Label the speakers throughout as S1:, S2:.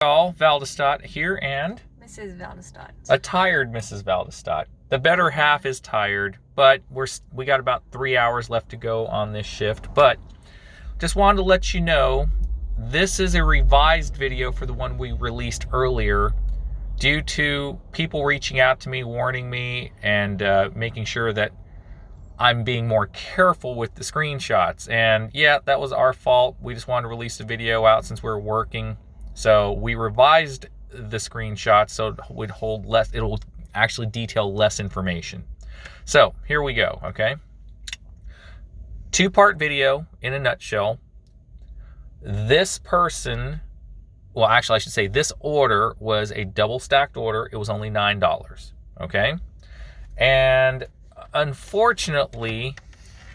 S1: All, Valdestat here, and
S2: Mrs. Valdestat.
S1: a tired Mrs. Valdestat. The better half is tired, but we got about 3 hours left to go on this shift. But just wanted to let you know, this is a revised video for the one we released earlier, due to people reaching out to me, warning me, and making sure that I'm being more careful with the screenshots. And yeah, that was our fault. We just wanted to release the video out since we were working. So we revised the screenshots so it would hold less, it'll actually detail less information. So here we go, okay? Two-part video in a nutshell. This person, well, actually I should say this order was a double stacked order. It was only $9, okay? And unfortunately,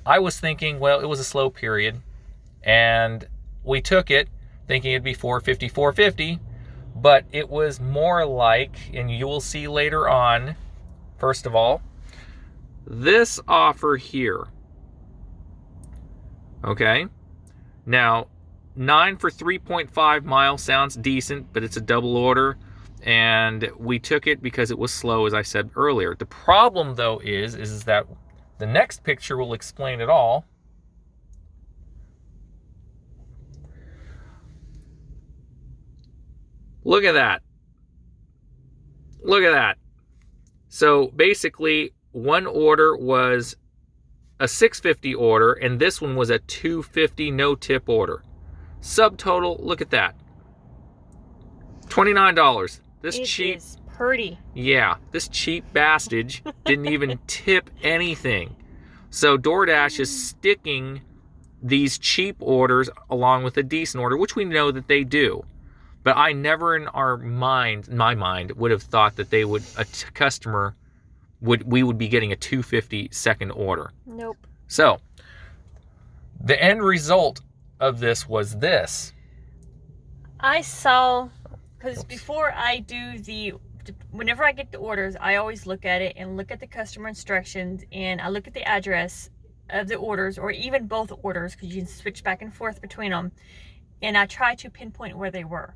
S1: I was thinking, well, it was a slow period, and we took it thinking it'd be $450, but it was more like, and you will see later on, first of all, this offer here. Okay, now 9 for 3.5 miles sounds decent, but it's a double order, and we took it because it was slow, as I said earlier. The problem though is that the next picture will explain it all. Look at that. Look at that. So basically, one order was a $650 order, and this one was a $250 no tip order. Subtotal, look at that. $29. This cheap
S2: is pretty.
S1: Yeah, this cheap bastard didn't even tip anything. So Doordash is sticking these cheap orders along with a decent order, which we know that they do. But I never in my mind, would have thought that we would be getting a $250 second order.
S2: Nope.
S1: So, the end result of this was this.
S2: I saw, because before I do whenever I get the orders, I always look at it and look at the customer instructions, and I look at the address of the orders, or even both orders, because you can switch back and forth between them, and I try to pinpoint where they were.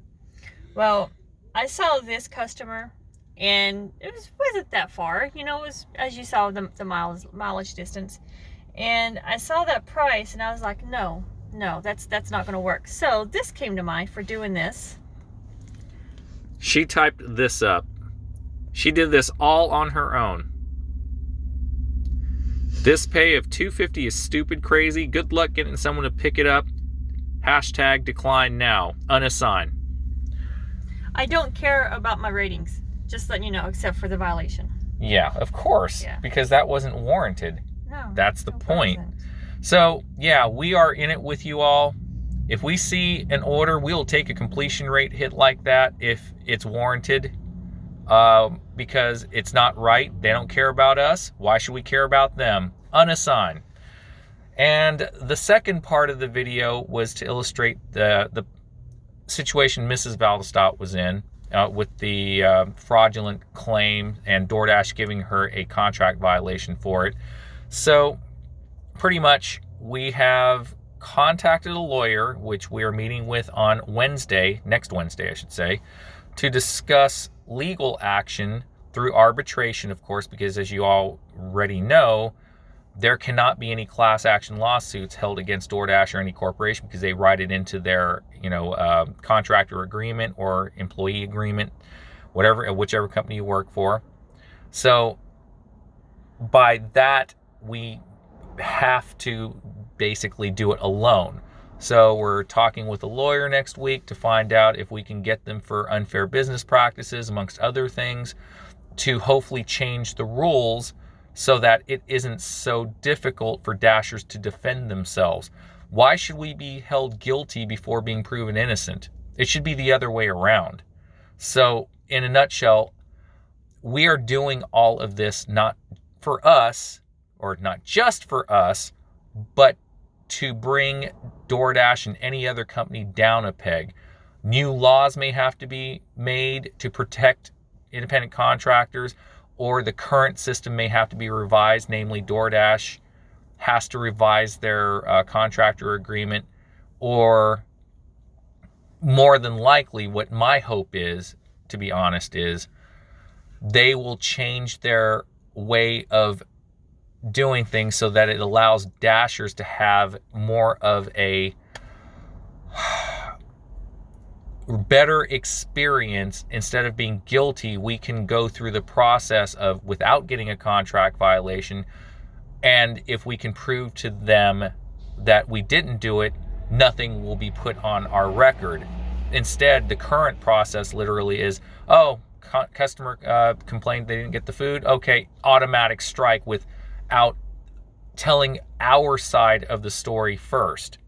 S2: Well, I saw this customer, and it wasn't that far. You know, it was, as you saw, the mileage distance. And I saw that price, and I was like, no, that's not going to work. So this came to mind for doing this.
S1: She typed this up. She did this all on her own. This pay of $250 is stupid crazy. Good luck getting someone to pick it up. Hashtag decline now. Unassigned.
S2: I don't care about my ratings, just letting you know, except for the violation.
S1: Yeah, of course,
S2: yeah.
S1: Because that wasn't warranted.
S2: No,
S1: that's the point. So, yeah, we are in it with you all. If we see an order, we'll take a completion rate hit like that if it's warranted, because it's not right. They don't care about us. Why should we care about them? Unassigned. And the second part of the video was to illustrate the situation Mrs. Valdestat was in with the fraudulent claim and Doordash giving her a contract violation for it. So pretty much we have contacted a lawyer, which we are meeting with on Wednesday, next Wednesday I should say, to discuss legal action through arbitration, of course, because as you already know, there cannot be any class action lawsuits held against Doordash or any corporation because they write it into their, contractor agreement or employee agreement, whichever company you work for. So by that, we have to basically do it alone. So we're talking with a lawyer next week to find out if we can get them for unfair business practices, amongst other things, to hopefully change the rules so that it isn't so difficult for dashers to defend themselves. Why should we be held guilty before being proven innocent? It should be the other way around. So, in a nutshell, we are doing all of this not for us, or not just for us, but to bring Doordash and any other company down a peg. New laws may have to be made to protect independent contractors, or the current system may have to be revised, namely Doordash has to revise their contractor agreement, or more than likely, what my hope is, to be honest, is they will change their way of doing things so that it allows dashers to have more of a better experience. Instead of being guilty, we can go through the process of without getting a contract violation, and if we can prove to them that we didn't do it, nothing will be put on our record. Instead, the current process literally is, oh, customer complained they didn't get the food, okay, automatic strike without telling our side of the story first.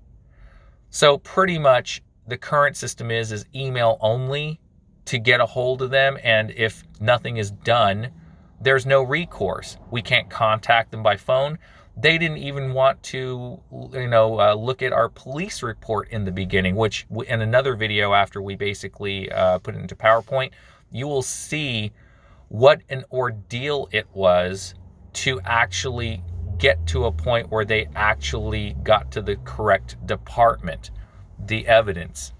S1: So pretty much the current system is email only to get a hold of them, and if nothing is done, there's no recourse. We can't contact them by phone. They didn't even want to, look at our police report in the beginning, which in another video after we basically put it into PowerPoint, you will see what an ordeal it was to actually get to a point where they actually got to the correct department, the evidence,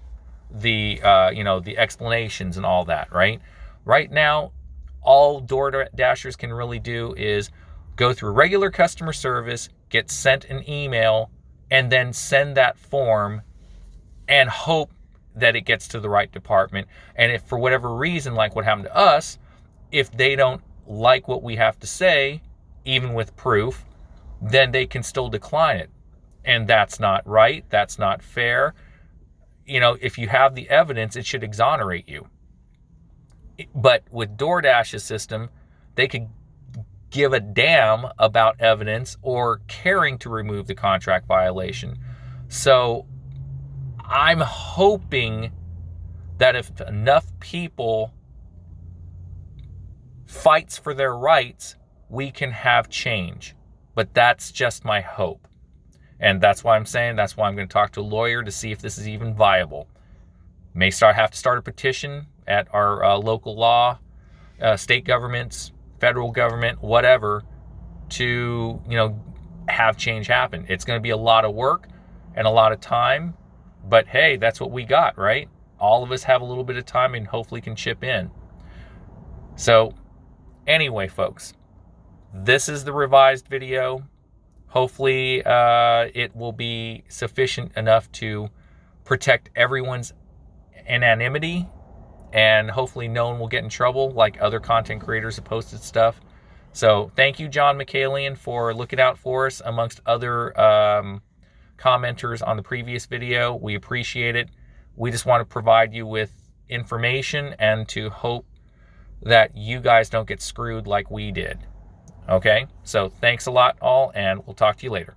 S1: the the explanations and all that, right? Right now, all DoorDashers can really do is go through regular customer service, get sent an email, and then send that form and hope that it gets to the right department. And if for whatever reason, like what happened to us, if they don't like what we have to say, even with proof, then they can still decline it. And that's not right. That's not fair. If you have the evidence, it should exonerate you. But with DoorDash's system, they could give a damn about evidence or caring to remove the contract violation. So I'm hoping that if enough people fights for their rights, we can have change. But that's just my hope. And that's why I'm saying, that's why I'm going to talk to a lawyer to see if this is even viable. May have to start a petition at our local law, state governments, federal government, whatever, to have change happen. It's going to be a lot of work and a lot of time, but hey, that's what we got, right? All of us have a little bit of time and hopefully can chip in. So anyway, folks, this is the revised video. Hopefully it will be sufficient enough to protect everyone's anonymity, and hopefully no one will get in trouble like other content creators have posted stuff. So thank you, John McCallion, for looking out for us amongst other commenters on the previous video. We appreciate it. We just want to provide you with information and to hope that you guys don't get screwed like we did. Okay, so thanks a lot all, and we'll talk to you later.